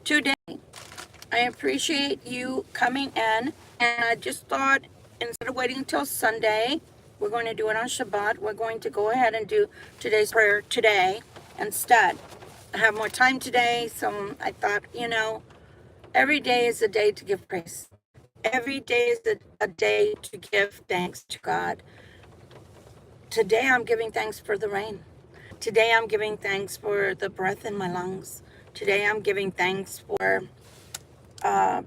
today. I appreciate you coming in, and I just thought instead of waiting until Sunday, we're going to do it on Shabbat. We're going to go ahead and do today's prayer today instead. I have more time today, so I thought, every day is a day to give praise. Every day is a day to give thanks to God. Today I'm giving thanks for the rain. Today I'm giving thanks for the breath in my lungs. Today I'm giving thanks for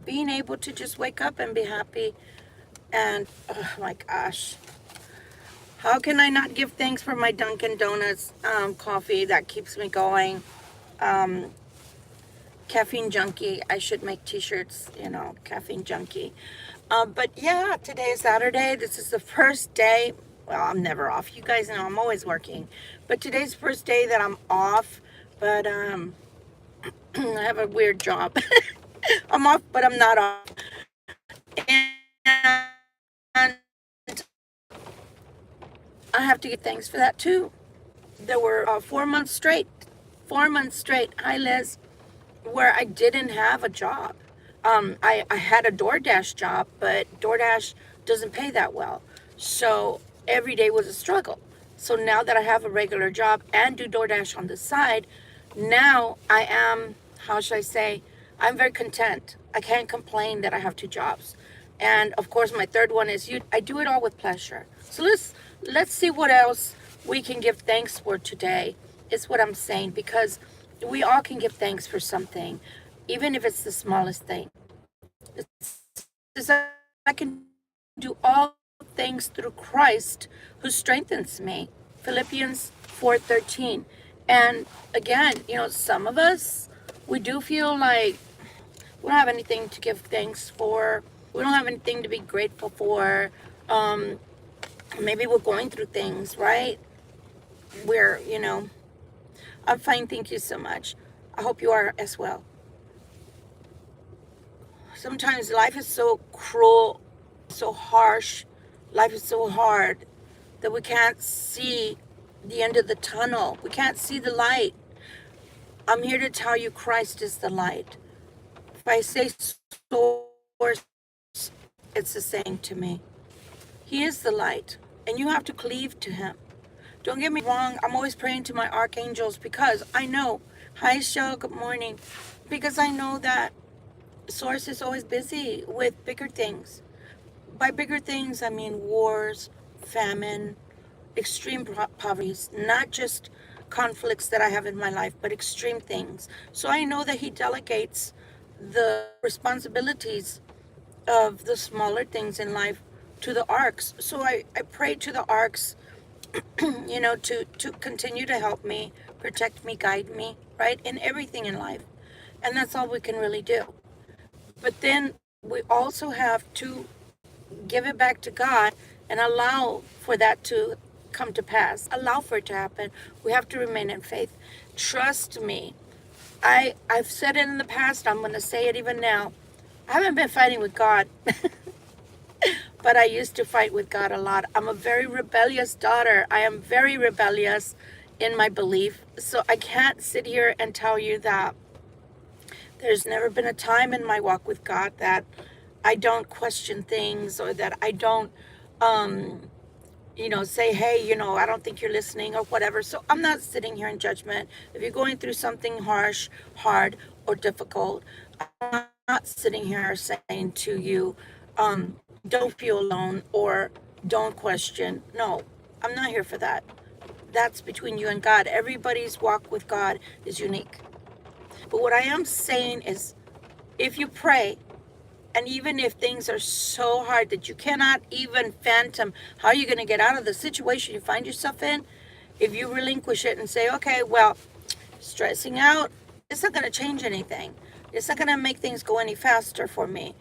being able to just wake up and be happy. And oh my gosh, how can I not give thanks for my Dunkin' Donuts coffee that keeps me going? Um, Caffeine junkie. I should make t-shirts, caffeine junkie. But yeah, today is Saturday. This is the first day. Well, I'm never off. You guys know I'm always working. But today's the first day that I'm off. But I have a weird job. I'm off, but I'm not off. And I have to give thanks for that too. There were 4 months straight. 4 months straight. Hi, Liz. Where I didn't have a job. I had a DoorDash job, but DoorDash doesn't pay that well. So every day was a struggle. So now that I have a regular job and do DoorDash on the side, now I am, how should I say, I'm very content. I can't complain that I have two jobs. And of course, my third one is I do it all with pleasure. So let's see what else we can give thanks for today, is what I'm saying, because we all can give thanks for something, even if it's the smallest thing. It's I can do all things through Christ who strengthens me. Philippians 4:13. And again, some of us, we do feel like we don't have anything to give thanks for. We don't have anything to be grateful for. Maybe we're going through things, right? Where, I'm fine, thank you so much. I hope you are as well. Sometimes life is so cruel, so harsh. Life is so hard that we can't see the end of the tunnel. We can't see the light. I'm here to tell you Christ is the light. If I say source, it's the same to me. He is the light, and you have to cleave to him. Don't get me wrong, I'm always praying to my archangels because I know, hi Shell, good morning, because I know that Source is always busy with bigger things. By bigger things, I mean wars, famine, extreme poverty, not just conflicts that I have in my life, but extreme things. So I know that he delegates the responsibilities of the smaller things in life to the arcs. So I pray to the arcs, to continue to help me, protect me, guide me, right, in everything in life. And that's all we can really do. But then we also have to give it back to God and allow for that to come to pass. Allow for it to happen. We have to remain in faith. Trust me. I've said it in the past. I'm going to say it even now. I haven't been fighting with God. But I used to fight with God a lot. I'm a very rebellious daughter. I am very rebellious in my belief. So I can't sit here and tell you that there's never been a time in my walk with God that I don't question things, or that I don't, say, hey, I don't think you're listening or whatever. So I'm not sitting here in judgment. If you're going through something harsh, hard, or difficult, I'm not sitting here saying to you, don't feel alone or don't question. No, I'm not here for that. That's between you and God. Everybody's walk with God is unique. But what I am saying is, if you pray, and even if things are so hard that you cannot even fathom how you're going to get out of the situation you find yourself in, if you relinquish it and say, okay, well, stressing out, it's not going to change anything. It's not going to make things go any faster for me.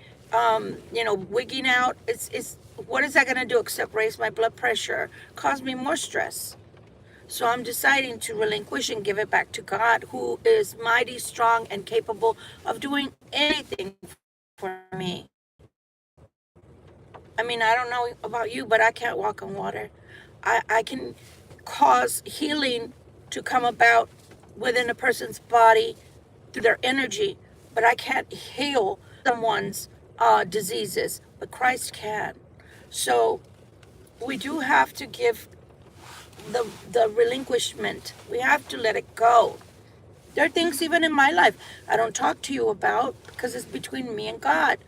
Wigging out, it's what is that going to do except raise my blood pressure, cause me more stress? So I'm deciding to relinquish and give it back to God, who is mighty, strong, and capable of doing anything for me. I mean, I don't know about you, but I can't walk on water. I can cause healing to come about within a person's body through their energy, but I can't heal someone's diseases, but Christ can. So we do have to give the relinquishment. We have to let it go. There are things even in my life I don't talk to you about because it's between me and God.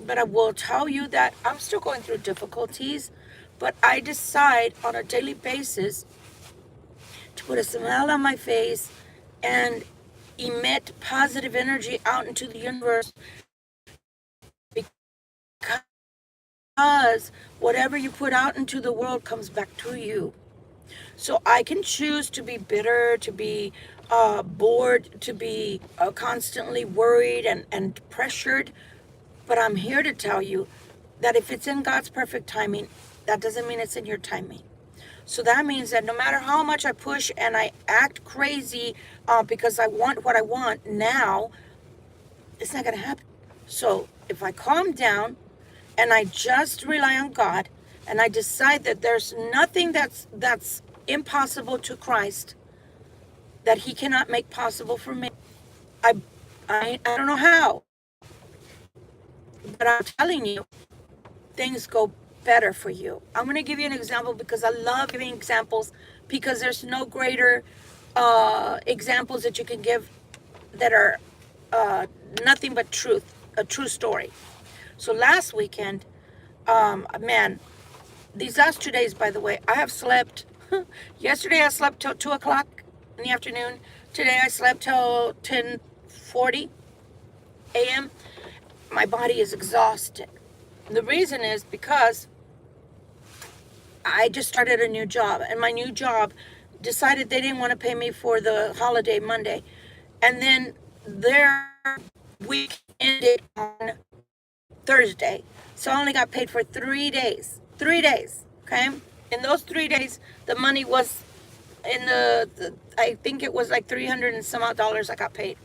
But I will tell you that I'm still going through difficulties, but I decide on a daily basis to put a smile on my face and emit positive energy out into the universe, because whatever you put out into the world comes back to you. So I can choose to be bitter, to be bored, to be constantly worried and pressured. But I'm here to tell you that if it's in God's perfect timing, that doesn't mean it's in your timing. So that means that no matter how much I push and I act crazy because I want what I want now, it's not going to happen. So if I calm down and I just rely on God and I decide that there's nothing that's impossible to Christ that he cannot make possible for me. I don't know how, but I'm telling you, things go better for you. I'm going to give you an example because I love giving examples, because there's no greater examples that you can give that are nothing but truth, a true story. So last weekend, man, these last 2 days, by the way, I have slept. Yesterday I slept till 2 o'clock in the afternoon. Today I slept till 10:40 a.m. My body is exhausted. The reason is because I just started a new job, and my new job decided they didn't want to pay me for the holiday Monday. And then their week ended on Thursday. So I only got paid for 3 days. 3 days, okay? In those 3 days, the money was in I think it was like 300 and some odd dollars I got paid.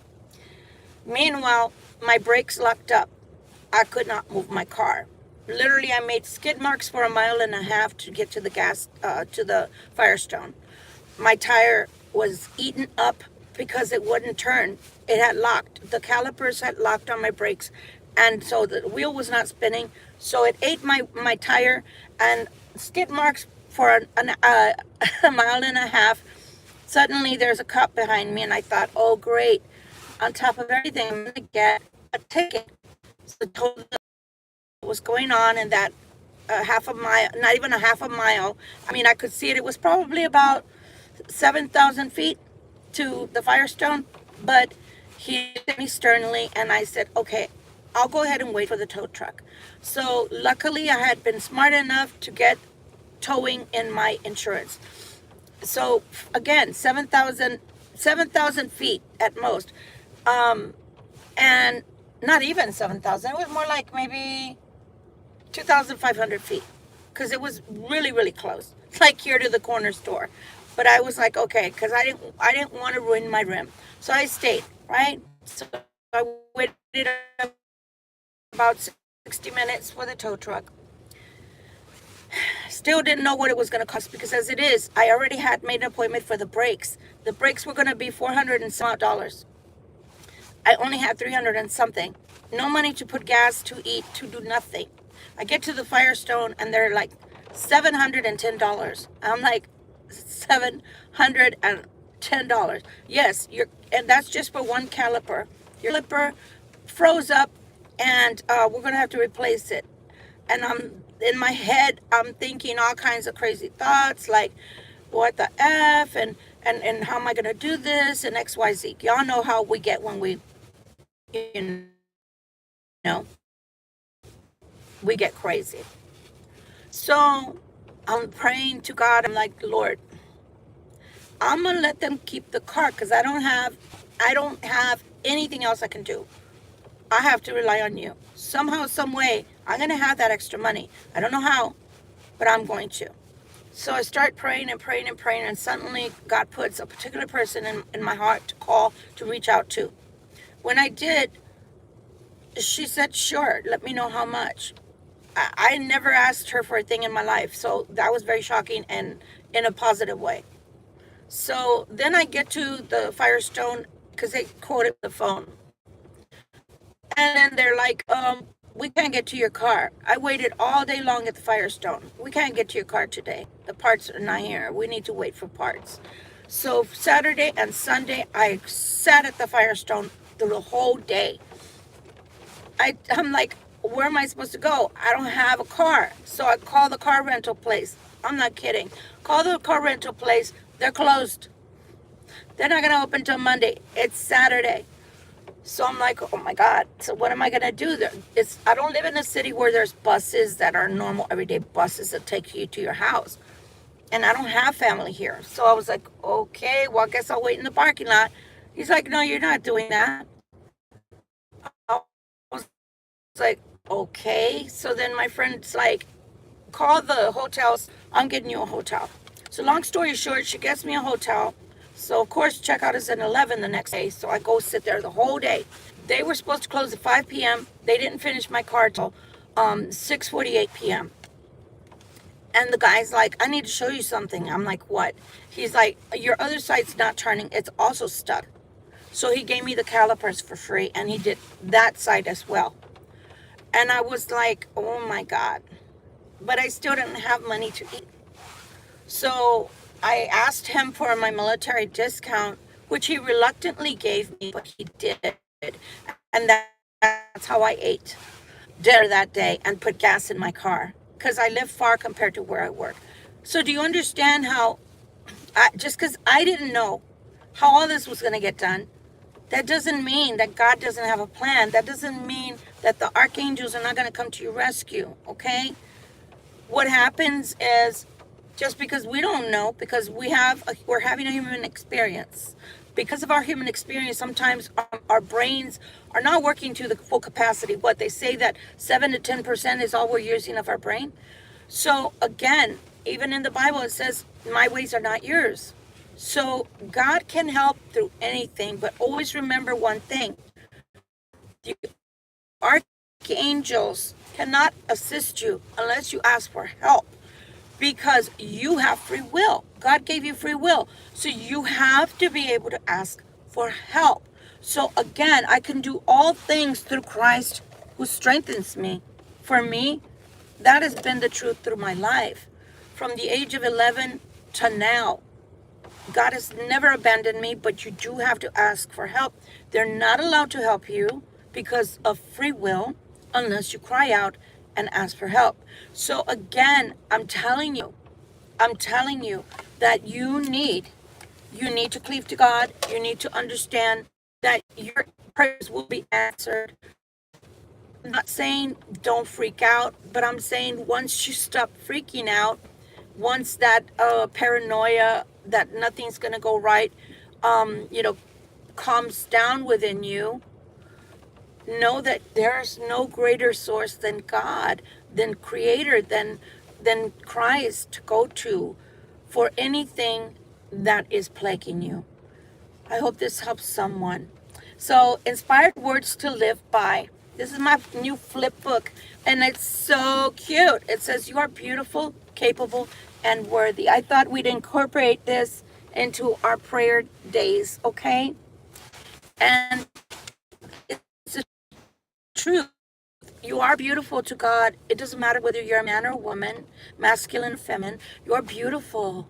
Meanwhile, my brakes locked up. I could not move my car. Literally, I made skid marks for 1.5 miles to get to the to the Firestone. My tire was eaten up because it wouldn't turn. It had locked. The calipers had locked on my brakes, and so the wheel was not spinning. So it ate my tire, and skid marks for a 1.5 miles. Suddenly, there's a cop behind me, and I thought, oh, great. On top of everything, I'm going to get a ticket. So I told them what was going on, and that half a mile, not even a half a mile. I mean, I could see it. It was probably about 7,000 feet to the Firestone, but he looked at me sternly, and I said, okay, I'll go ahead and wait for the tow truck. So luckily, I had been smart enough to get towing in my insurance. So again, 7,000 feet at most, and not even 7,000. It was more like maybe 2,500 feet, because it was really, really close, like here to the corner store. But I was like, okay, because I didn't want to ruin my rim, so I stayed, right? So I waited about 60 minutes for the tow truck. Still didn't know what it was going to cost, because as it is, I already had made an appointment for the brakes. The brakes were going to be $400 and some dollars. I only had 300 and something. No money to put gas, to eat, to do nothing. I get to the Firestone and they're like $710. I'm like, $710. Yes, and that's just for one caliper. Your caliper froze up, and we're gonna have to replace it. And I'm in my head, I'm thinking all kinds of crazy thoughts, like, what the F, and how am I gonna do this, and XYZ. Y'all know how we get when we, you know, we get crazy. So I'm praying to God. I'm like, Lord, I'm gonna let them keep the car, because I don't have anything else I can do. I have to rely on you. Somehow, some way, I'm gonna have that extra money. I don't know how, but I'm going to. So I start praying and praying and praying, and suddenly God puts a particular person in my heart to call, to reach out to. When I did, she said, sure, let me know how much. I never asked her for a thing in my life, so that was very shocking, and in a positive way. So then I get to the Firestone, because they quoted the phone. And then they're like, we can't get to your car. I waited all day long at the Firestone. We can't get to your car today. The parts are not here. We need to wait for parts. So Saturday and Sunday, I sat at the Firestone through the whole day. I'm like, where am I supposed to go? I don't have a car. So I call the car rental place. I'm not kidding. Call the car rental place. They're closed. They're not going to open till Monday. It's Saturday. So I'm like, oh my God. So what am I going to do there? I don't live in a city where there's buses that are normal everyday buses that take you to your house. And I don't have family here. So I was like, okay, well, I guess I'll wait in the parking lot. He's like, no, you're not doing that. I was like, okay. So then my friend's like, call the hotels. I'm getting you a hotel. So long story short, she gets me a hotel. So of course, checkout is at 11 the next day. So I go sit there the whole day. They were supposed to close at 5 p.m. They didn't finish my car till 6:48 p.m. And the guy's like, I need to show you something. I'm like, what? He's like, your other side's not turning. It's also stuck. So he gave me the calipers for free, and he did that side as well. And I was like, oh my God. But I still didn't have money to eat. So I asked him for my military discount, which he reluctantly gave me, but he did. And that's how I ate dinner that day and put gas in my car, because I live far compared to where I work. So do you understand how, just because I didn't know how all this was going to get done, that doesn't mean that God doesn't have a plan. That doesn't mean that the archangels are not going to come to your rescue, okay? What happens is, just because we don't know, because we're having a human experience. Because of our human experience, sometimes our brains are not working to the full capacity. What they say, that 7 to 10% is all we're using of our brain. So again, even in the Bible, it says, my ways are not yours. So God can help through anything, but always remember one thing. The archangels cannot assist you unless you ask for help, because you have free will. God gave you free will. So you have to be able to ask for help. So again, I can do all things through Christ who strengthens me. For me, that has been the truth through my life. From the age of 11 to now, God has never abandoned me, but you do have to ask for help. They're not allowed to help you because of free will unless you cry out and ask for help. So again, I'm telling you that you need to cleave to God. You need to understand that your prayers will be answered. I'm not saying don't freak out, but I'm saying once you stop freaking out, once that paranoia that nothing's going to go right, calms down within you, know that there's no greater source than God, than Creator, than Christ to go to for anything that is plaguing you. I hope this helps someone. So, Inspired Words to Live By. This is my new flip book, and it's so cute. It says, you are beautiful, capable, and worthy. I thought we'd incorporate this into our prayer days, okay? And it's the truth. You are beautiful to God. It doesn't matter whether you're a man or a woman, masculine or feminine. You are beautiful.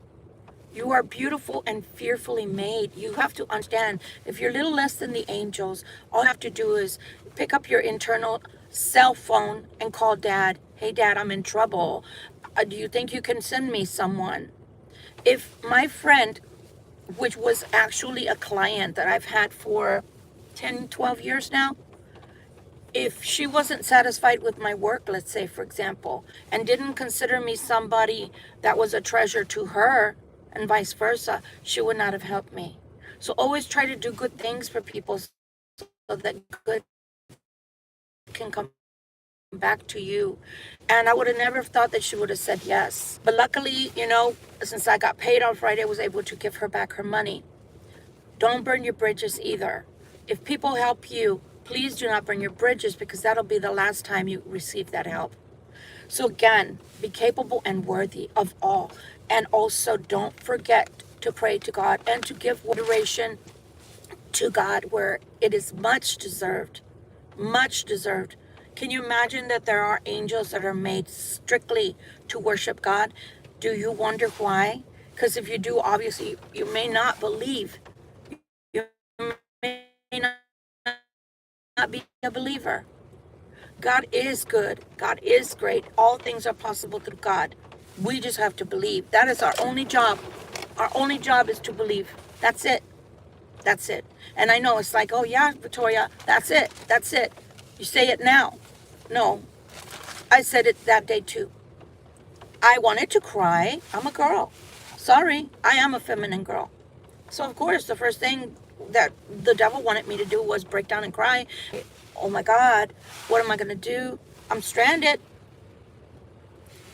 You are beautiful and fearfully made. You have to understand, if you're a little less than the angels, all you have to do is pick up your internal cell phone and call Dad. Hey, Dad, I'm in trouble. Do you think you can send me someone? If my friend, which was actually a client that I've had for 10, 12 years now, if she wasn't satisfied with my work, let's say, for example, and didn't consider me somebody that was a treasure to her, and vice versa, she would not have helped me. So always try to do good things for people so that good can come back to you. And I would have never thought that she would have said yes. But luckily, since I got paid on Friday, I was able to give her back her money. Don't burn your bridges either. If people help you, please do not burn your bridges, because that'll be the last time you receive that help. So again, be capable and worthy of all. And also don't forget to pray to God and to give adoration to God where it is much deserved. Much deserved. Can you imagine that there are angels that are made strictly to worship God? Do you wonder why? Because if you do, obviously, you may not believe. You may not be a believer. God is good. God is great. All things are possible through God. We just have to believe. That is our only job. Our only job is to believe. That's it. That's it. And I know it's like, oh yeah, Victoria, that's it. That's it. You say it now. No, I said it that day too. I wanted to cry. I'm a girl. Sorry, I am a feminine girl. So of course, the first thing that the devil wanted me to do was break down and cry. Oh my God, what am I going to do? I'm stranded.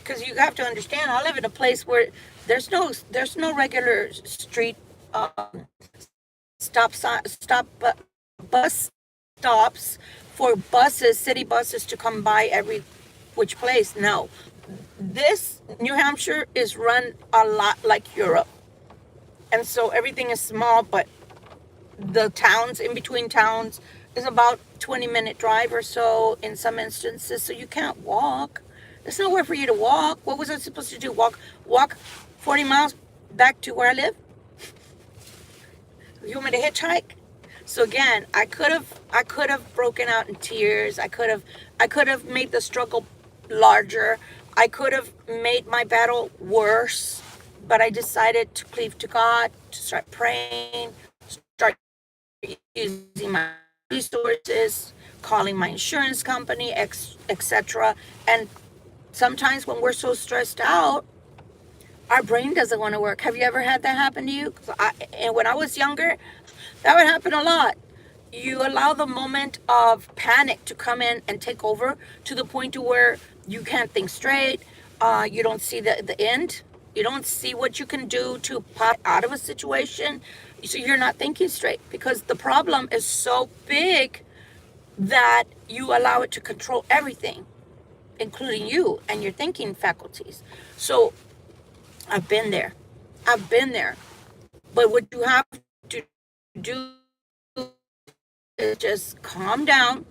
Because you have to understand, I live in a place where there's no regular street bus stops for buses, city buses to come by every which place. No, this New Hampshire is run a lot like Europe, and so everything is small, but the towns in between towns is about 20-minute drive or so in some instances, so you can't walk. There's nowhere for you to walk. What was I supposed to do? Walk 40 miles back to where I live? You want me to hitchhike? So again, I could have broken out in tears. I could have made the struggle larger. I could have made my battle worse, but I decided to cleave to God, to start praying, start using my resources, calling my insurance company, etc. And sometimes when we're so stressed out, our brain doesn't want to work. Have you ever had that happen to you? And when I was younger, that would happen a lot. You allow the moment of panic to come in and take over to the point to where you can't think straight. You don't see the end. You don't see what you can do to pop out of a situation. So you're not thinking straight because the problem is so big that you allow it to control everything, including you and your thinking faculties. So I've been there. I've been there. But what you have to do is just calm down,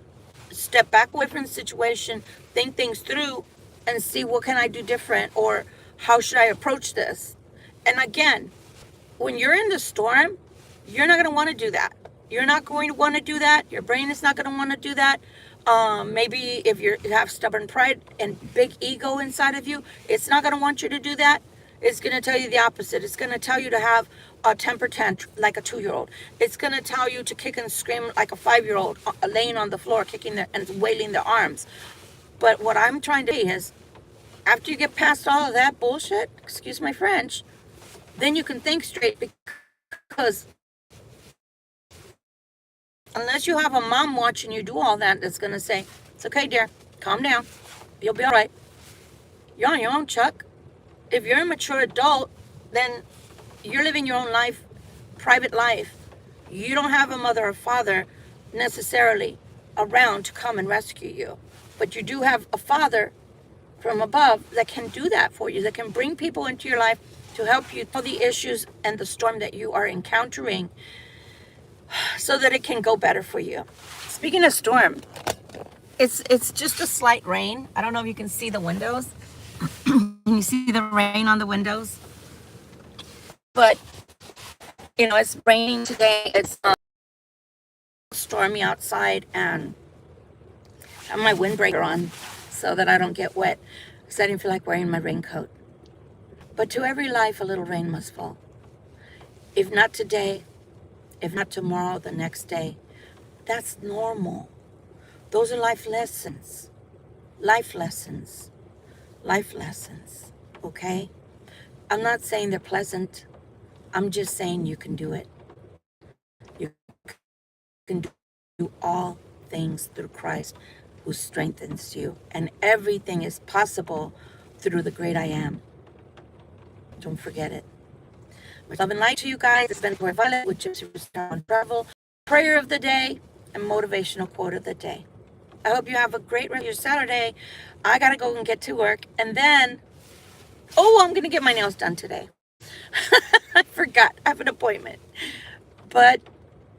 step back away from the situation, think things through, and see what can I do different or how should I approach this. And again, when you're in the storm, you're not going to want to do that. You're not going to want to do that. Your brain is not going to want to do that. Maybe if you have stubborn pride and big ego inside of you, it's not going to want you to do that. It's going to tell you the opposite. It's going to tell you to have a temper tantrum like a 2-year-old. It's going to tell you to kick and scream like a 5-year-old laying on the floor, kicking and wailing their arms. But what I'm trying to say is, after you get past all of that bullshit, excuse my French, then you can think straight, because unless you have a mom watching you do all that, that's going to say, it's okay, dear, calm down. You'll be all right. You're on your own, Chuck. If you're a mature adult, then you're living your own life, private life. You don't have a mother or father necessarily around to come and rescue you. But you do have a father from above that can do that for you, that can bring people into your life to help you through the issues and the storm that you are encountering so that it can go better for you. Speaking of storm, it's just a slight rain. I don't know if you can see the windows. Can you see the rain on the windows? But, it's raining today. It's stormy outside, and I have my windbreaker on so that I don't get wet, because I didn't feel like wearing my raincoat. But to every life, a little rain must fall. If not today, if not tomorrow, the next day. That's normal. Those are life lessons. Life lessons. Life lessons. Okay? I'm not saying they're pleasant. I'm just saying you can do it. You can do all things through Christ who strengthens you. And everything is possible through the great I am. Don't forget it. Much love and light to you guys. It's been Violet with Gypsy on Travel. Prayer of the day and motivational quote of the day. I hope you have a great rest of your Saturday. I got to go and get to work. And then, I'm going to get my nails done today. I forgot. I have an appointment. But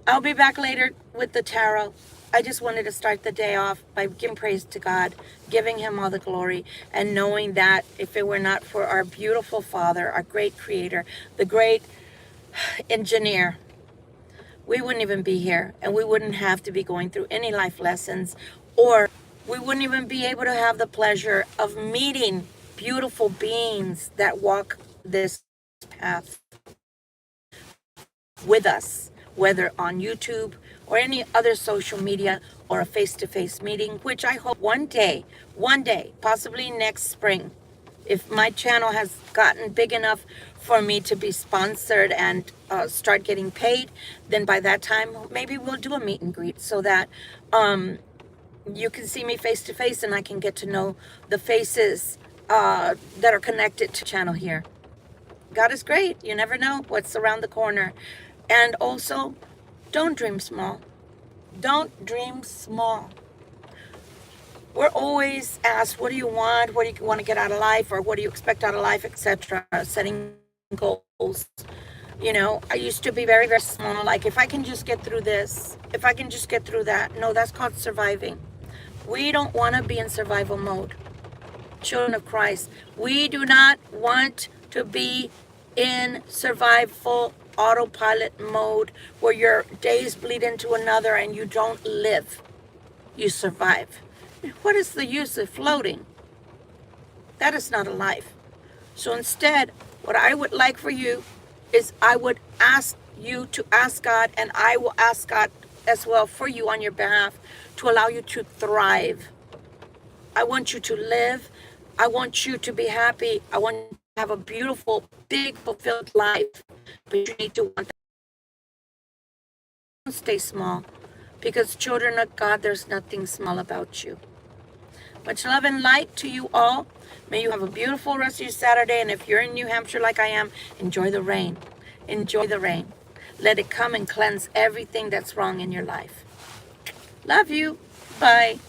I'll be back later with the tarot. I just wanted to start the day off by giving praise to God, giving him all the glory, and knowing that if it were not for our beautiful Father, our great creator, the great engineer, we wouldn't even be here, and we wouldn't have to be going through any life lessons, or we wouldn't even be able to have the pleasure of meeting beautiful beings that walk this path with us, whether on YouTube or any other social media or a face-to-face meeting, which I hope one day, possibly next spring, if my channel has gotten big enough for me to be sponsored and start getting paid, then by that time, maybe we'll do a meet and greet so that you can see me face to face and I can get to know the faces that are connected to the channel here. God is great. You never know what's around the corner. And also, don't dream small. Don't dream small. We're always asked, what do you want? What do you want to get out of life? Or what do you expect out of life, etc. Setting goals. You know, I used to be very, very small. Like, if I can just get through this, if I can just get through that. No, that's called surviving. We don't want to be in survival mode. Children of Christ, we do not want to be in survival autopilot mode where your days bleed into another and you don't live. You survive. What is the use of floating? That is not a life. So instead, what I would like for you is I would ask you to ask God, and I will ask God as well for you on your behalf to allow you to thrive. I want you to live. I want you to be happy. I want you to have a beautiful, big, fulfilled life. But you need to want that. Don't stay small, because children of God, there's nothing small about you. Much love and light to you all. May you have a beautiful rest of your Saturday. And if you're in New Hampshire like I am, enjoy the rain. Enjoy the rain. Let it come and cleanse everything that's wrong in your life. Love you. Bye.